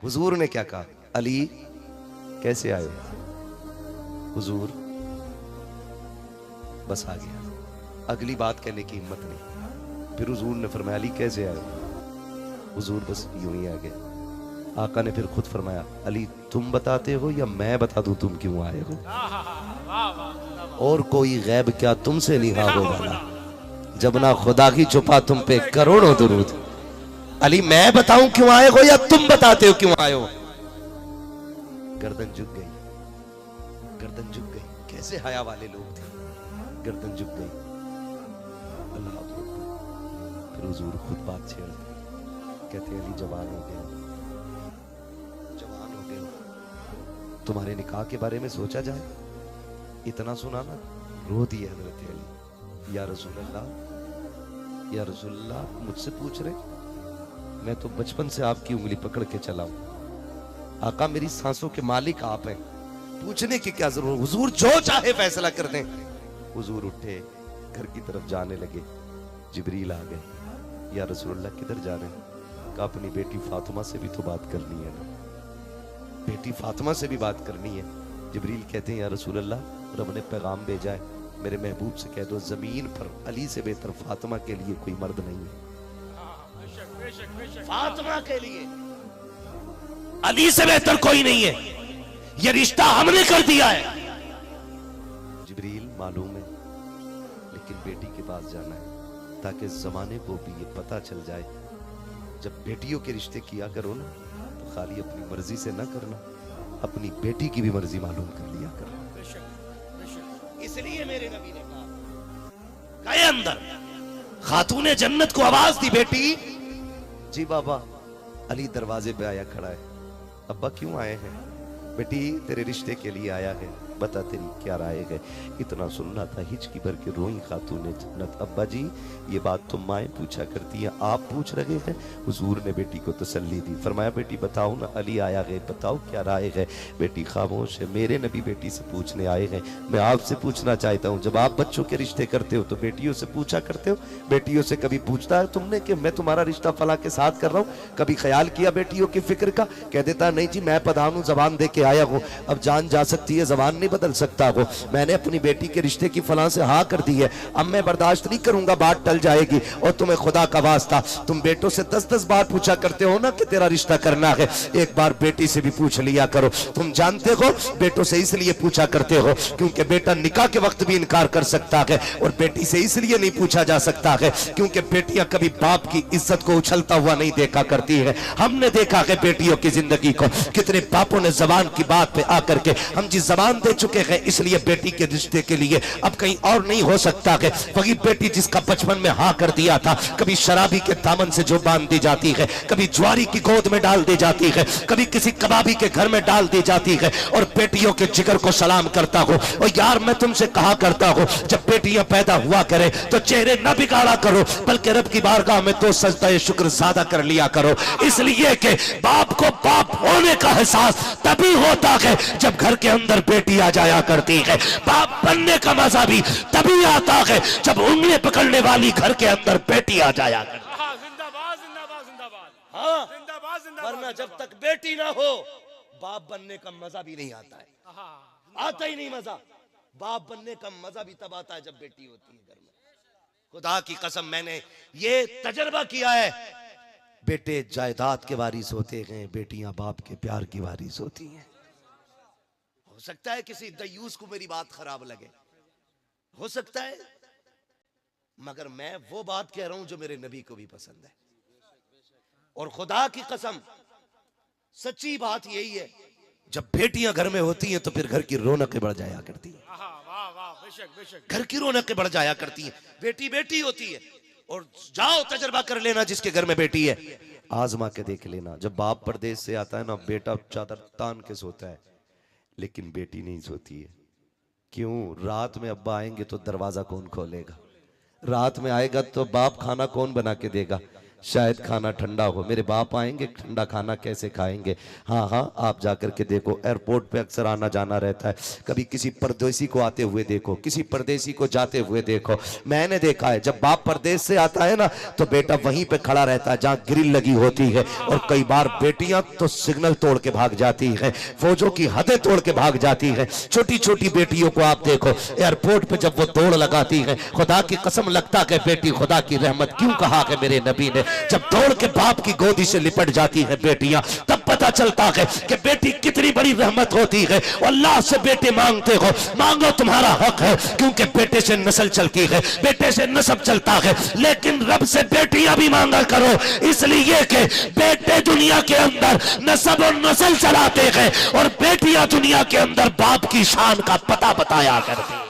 हुजूर ने क्या कहा, अली कैसे आए? हुजूर बस आ गया, अगली बात कहने की हिम्मत नहीं। फिर हुजूर ने फरमाया, अली कैसे आए? हुजूर बस यूं ही आ गए। आका ने फिर खुद फरमाया, अली तुम बताते हो या मैं बता दूं तुम क्यों आए हो? और कोई गैब क्या तुमसे नहीं हो वाला, जब ना खुदा की छुपा तुम पे करोड़ों दुरूद। अली मैं बताऊं क्यों आए हो या तुम बताते हो क्यों आए हो? गर्दन झुक गई, गर्दन झुक गई। कैसे हया वाले लोग थे, गर्दन झुक गई। अल्लाह अकबर। फिर हुजूर खुद बात छेड़ते, कहते अली जवान हो गए, जवान हो गए, तुम्हारे निकाह के बारे में सोचा जाए। इतना सुना ना, रो दिए हजरत अली। या रसूल अल्लाह, या रसूल अल्लाह, मुझसे पूछ रहे? मैं तो बचपन से आपकी उंगली पकड़ के चला हूं। आका मेरी सांसों के मालिक आप हैं, पूछने की क्या जरूरत? हुजूर जो चाहे फैसला कर दें। हुजूर उठे, घर की तरफ जाने लगे। जिब्रील आ गए। या रसूलुल्लाह किधर जा रहे हैं? कहा अपनी बेटी फातिमा से भी तो बात करनी है ना, बेटी फातिमा से भी बात करनी है। जिब्रील कहते हैं, या रसूलुल्लाह, रब ने पैगाम भेजा है, मेरे महबूब से कह दो जमीन पर अली से बेहतर फातिमा के लिए कोई मर्द नहीं है। फातिमा के लिए अली से बेहतर कोई नहीं है, यह रिश्ता हमने कर दिया है। जिब्रील मालूम है, लेकिन बेटी के पास जाना है ताकि जमाने को भी ये पता चल जाए, जब बेटियों के रिश्ते किया करो ना तो खाली अपनी मर्जी से ना करना, अपनी बेटी की भी मर्जी मालूम कर लिया करो। इसलिए मेरे नबी ने कहा, गए अंदर, खातूने जन्नत को आवाज दी, बेटी जी बाबा। अली दरवाजे पे आया खड़ा है। अब्बा क्यों आए हैं? बेटी तेरे रिश्ते के लिए आया है, बता तेरी क्या राय है? इतना सुनना था, हिचकी भर के रोई खातूने जन्नत। अब्बा जी ये बात तो माएँ पूछा करती है, आप पूछ रहे हैं? हुजूर ने बेटी को तसल्ली दी, फरमाया बेटी बताओ ना, अली आया है, बताओ क्या राय है? बेटी खामोश है, मेरे नबी बेटी से पूछने आए हैं। मैं आपसे पूछना चाहता हूँ, जब आप बच्चों के रिश्ते करते हो तो बेटियों से पूछा करते हो? बेटियों से कभी पूछता है तुमने कि मैं तुम्हारा रिश्ता फला के साथ कर रहा हूँ? कभी ख्याल किया बेटियों की फिक्र का? कह देता नहीं जी मैं प्रधान हूँ, जबान दे के आया हूँ, अब जान जा सकती है, जबान नहीं बदल सकता हो। मैंने अपनी बेटी के रिश्ते की फलां से हाँ कर दी है, अब मैं बर्दाश्त नहीं करूंगा, बात टल जाएगी। और तुम्हें खुदा का वास्ता, तुम बेटों से 10-10 बार पूछा करते हो ना कि तेरा रिश्ता करना है, एक बार बेटी से भी पूछ लिया करो। तुम जानते हो बेटों से इसलिए पूछा करते हो क्योंकि बेटा निकाह के वक्त भी इनकार कर सकता है, और बेटी से इसलिए नहीं पूछा जा सकता है क्योंकि बेटियां कभी बाप की इज्जत को उछलता हुआ नहीं देखा करती है। हमने देखा है बेटियों की जिंदगी को, कितने बापों ने जबान की बात पे आकर के, हम जी जबान दे चुके हैं इसलिए बेटी के रिश्ते के लिए अब कहीं और नहीं हो सकता है। वही बेटी जिसका बचपन में हाँ कर दिया था, कभी शराबी के दामन से जो बांध दी जाती है, कभी ज्वारी की गोद में डाल दी जाती है, कभी किसी कबाबी के घर में डाल दी जाती है। और बेटियों के जिगर को सलाम करता हूँ। और यार मैं तुमसे कहा करता हूँ, जब बेटियां पैदा हुआ करे तो चेहरे न बिगाड़ा करो, बल्कि रब की बारगाह में तो सजदा शुक्र ज्यादा कर लिया करो। इसलिए कि बाप को बाप होने का एहसास तभी होता है जब घर के अंदर बेटी आ जाया करती है। बाप बनने का मजा भी तभी आता है जब उंगली पकड़ने वाली घर के अंदर बेटी आ जाया करती है। जिंदाबाद जिंदाबाद जिंदाबाद। हाँ, जिंदाबाद जिंदाबाद। वरना जब तक बेटी ना हो बाप बनने का मजा भी नहीं आता है, आता ही नहीं मजा। बाप बनने का मजा भी तब आता है जब बेटी होती है घर में। खुदा की कसम मैंने ये तजर्बा किया है, बेटे जायदाद के वारिस होते हैं, बेटियां बाप के प्यार की वारिस होती हैं। हो सकता है किसी दयूस को मेरी बात खराब लगे, हो सकता है, मगर मैं वो बात कह रहा हूं जो मेरे नबी को भी पसंद है। और खुदा की कसम सच्ची बात यही है, जब बेटियां घर में होती हैं तो फिर घर की रौनकें बढ़ जाया करती हैं, वाह वाह, बेशक बेशक। घर की रौनकें बढ़ जाया करती हैं। बेटी बेटी होती है। और जाओ तजर्बा कर लेना, जिसके घर में बेटी है आजमा के देख लेना, जब बाप परदेश से आता है ना, बेटा चादर तान के सोता है लेकिन बेटी नहीं सोती है। क्यों? रात में अब्बा आएंगे तो दरवाजा कौन खोलेगा? रात में आएगा तो बाप खाना कौन बना के देगा? शायद खाना ठंडा हो, मेरे बाप आएंगे, ठंडा खाना कैसे खाएंगे। हाँ हाँ, आप जाकर के देखो, एयरपोर्ट पे अक्सर आना जाना रहता है, कभी किसी परदेसी को आते हुए देखो, किसी परदेसी को जाते हुए देखो। मैंने देखा है जब बाप परदेश से आता है ना तो बेटा वहीं पे खड़ा रहता है जहां ग्रिल लगी होती है, और कई बार बेटियां तो सिग्नल तोड़ के भाग जाती हैं, फौजों की हदें तोड़ के भाग जाती हैं। छोटी छोटी बेटियों को आप देखो एयरपोर्ट पे जब वो दौड़ लगाती हैं, खुदा की कसम लगता है बेटी खुदा की रहमत, क्यों कहा कि मेरे नबी ने, जब दौड़ के बाप की गोदी से लिपट जाती है बेटियां, तब पता चलता है कि बेटी कितनी बड़ी रहमत होती है। अल्लाह से बेटे मांगते हो, मांगो, तुम्हारा हक है, क्योंकि बेटे से नस्ल चलती है, बेटे से नस्ब चलता है। लेकिन रब से बेटियां भी मांगा करो, इसलिए कि बेटे दुनिया के अंदर नस्ब और नस्ल चलाते हैं और बेटियां दुनिया के अंदर बाप की शान का पता बताया करती है।